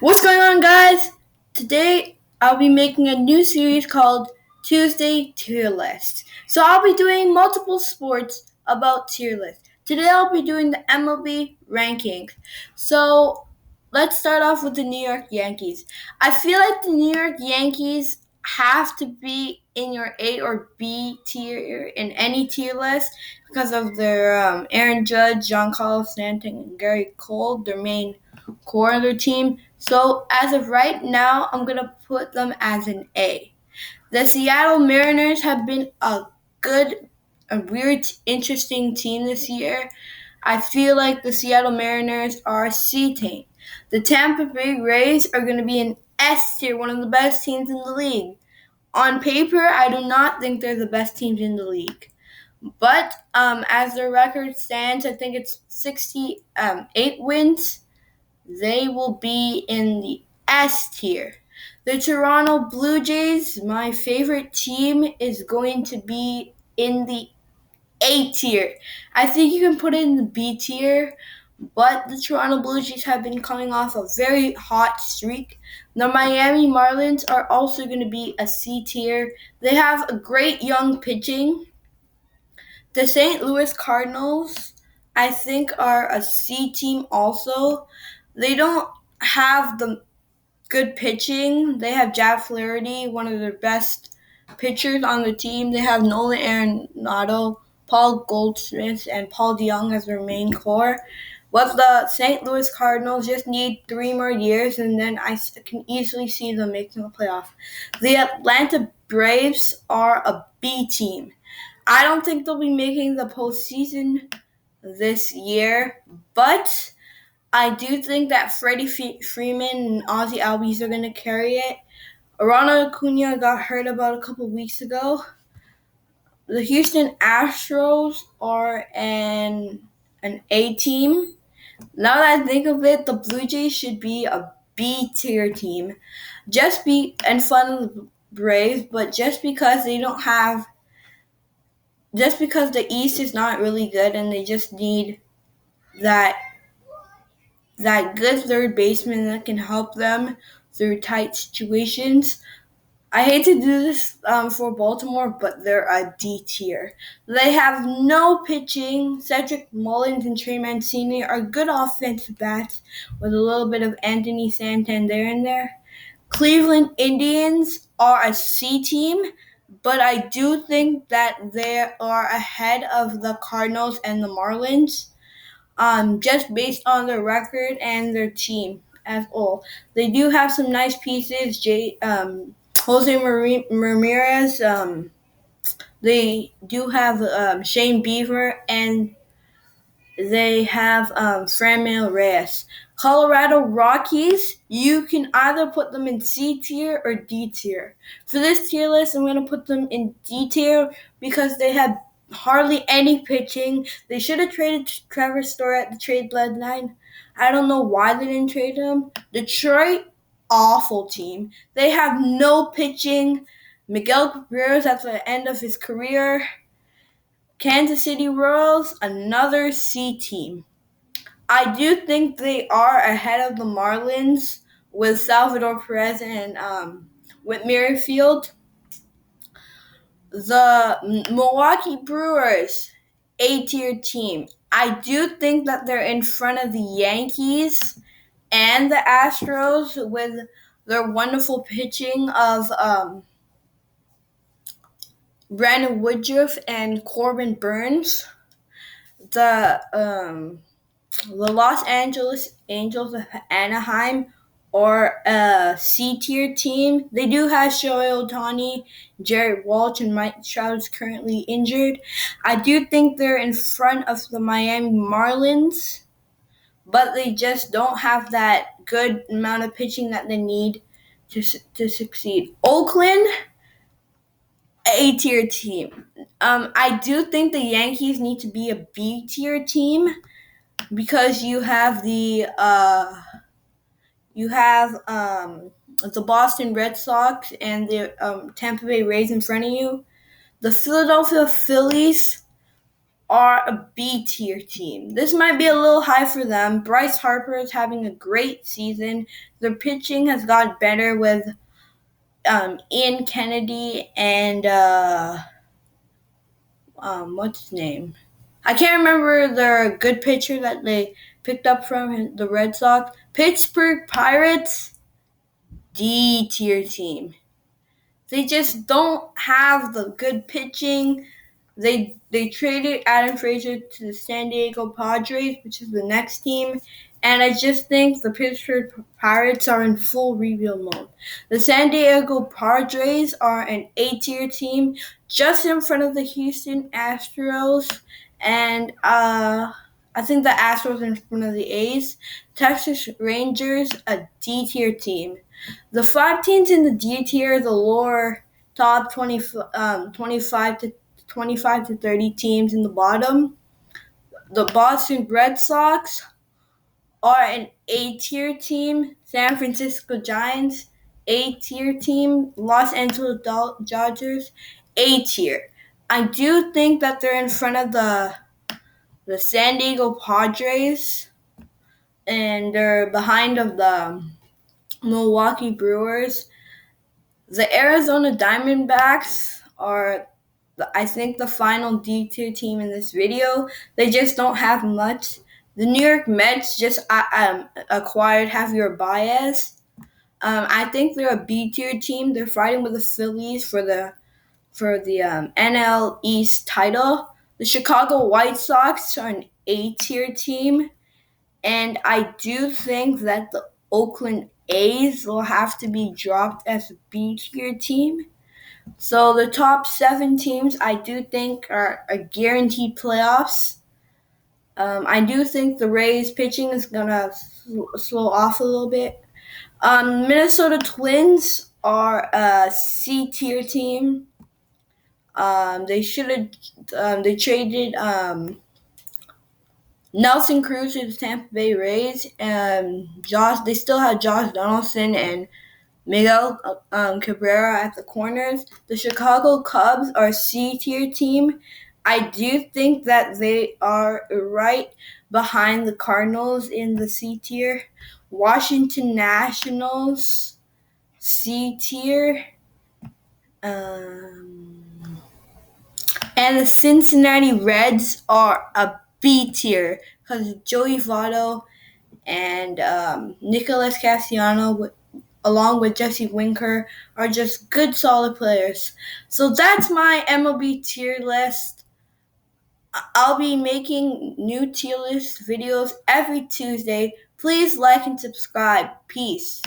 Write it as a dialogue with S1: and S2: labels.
S1: What's going on, guys? Today I'll be making a new series called Tuesday Tier List. So I'll be doing multiple sports about tier list. Today I'll be doing the MLB rankings. So let's start off with the New York Yankees. I feel like the New York Yankees have to be in your A or B tier in any tier list because of their Aaron Judge, Giancarlo Stanton, and Gary Cole, their main core of their team. So as of right now, I'm gonna put them as an A. The Seattle Mariners have been a weird, interesting team this year. I feel like the Seattle Mariners are a C team. The Tampa Bay Rays are going to be an S tier, one of the best teams in the league. On paper, I do not think they're the best teams in the league. But as their record stands, I think it's 68 wins. They will be in the S tier. The Toronto Blue Jays, my favorite team, is going to be in the A tier. I think you can put it in the B tier, but the Toronto Blue Jays have been coming off a very hot streak. The Miami Marlins are also going to be a C tier. They have a great young pitching. The St. Louis Cardinals, I think, are a C team also. They don't have the good pitching. They have Jack Flaherty, one of their best pitchers on the team. They have Nolan Arenado, Paul Goldschmidt, and Paul DeYoung as their main core. But the St. Louis Cardinals just need 3 more years, and then I can easily see them making the playoff. The Atlanta Braves are a B team. I don't think they'll be making the postseason this year, but I do think that Freddie Freeman and Ozzie Albies are going to carry it. Ronald Acuna got hurt about a couple weeks ago. The Houston Astros are an A team. Now that I think of it, the Blue Jays should be a B tier team. Just be in front of the Braves, but just because the East is not really good and they just need that good third baseman that can help them through tight situations. I hate to do this for Baltimore, but they're a D tier. They have no pitching. Cedric Mullins and Trey Mancini are good offensive bats with a little bit of Anthony Santander in there. Cleveland Indians are a C team, but I do think that they are ahead of the Cardinals and the Marlins, just based on their record and their team as all. They do have some nice pieces. Jose Ramirez. They do have Shane Beaver, and they have Franmil Reyes. Colorado Rockies, you can either put them in C tier or D tier. For this tier list, I'm going to put them in D tier because they have hardly any pitching. They should have traded Trevor Story at the trade deadline. I don't know why they didn't trade him. Detroit, awful team. They have no pitching. Miguel Cabrera's at the end of his career. Kansas City Royals, another C team. I do think they are ahead of the Marlins with Salvador Perez and with Merrifield. The Milwaukee Brewers, A-tier team. I do think that they're in front of the Yankees and the Astros with their wonderful pitching of Brandon Woodruff and Corbin Burns. The Los Angeles Angels of Anaheim are a C tier team. They do have Shohei Ohtani, Jared Walsh, and Mike Trout is currently injured. I do think they're in front of the Miami Marlins, but they just don't have that good amount of pitching that they need to succeed. Oakland, A tier team. I do think the Yankees need to be a B tier team because you have the Boston Red Sox and the Tampa Bay Rays in front of you. The Philadelphia Phillies are a B tier team. This might be a little high for them. Bryce Harper is having a great season. Their pitching has got better with Ian Kennedy and what's his name? I can't remember the good pitcher that they picked up from the Red Sox. Pittsburgh Pirates, D tier team. They just don't have the good pitching. They traded Adam Frazier to the San Diego Padres, which is the next team, and I just think the Pittsburgh Pirates are in full rebuild mode. The San Diego Padres are an A-tier team, just in front of the Houston Astros, and I think the Astros in front of the A's. Texas Rangers, a D-tier team. The 5 teams in the D tier, the lower top 25 to 30 teams in the bottom. The Boston Red Sox are an A tier team. San Francisco Giants, A tier team. Los Angeles Dodgers, A tier. I do think that they're in front of the San Diego Padres, and they're behind of the Milwaukee Brewers. The Arizona Diamondbacks are, I think, the final D-tier team in this video. They just don't have much. The New York Mets just acquired Javier Baez. I think they're a B-tier team. They're fighting with the Phillies for the NL East title. The Chicago White Sox are an A-tier team. And I do think that the Oakland A's will have to be dropped as a B-tier team. So the top 7 teams I do think are guaranteed playoffs. I do think the Rays pitching is going to slow off a little bit. Minnesota Twins are a C-tier team. They traded Nelson Cruz to the Tampa Bay Rays, and they still have Josh Donaldson and Miguel Cabrera at the corners. The Chicago Cubs are a C-tier team. I do think that they are right behind the Cardinals in the C-tier. Washington Nationals, C-tier. And the Cincinnati Reds are a B tier because Joey Votto and Nicholas Castellanos, along with Jesse Winker, are just good, solid players. So that's my MLB tier list. I'll be making new tier list videos every Tuesday. Please like and subscribe. Peace.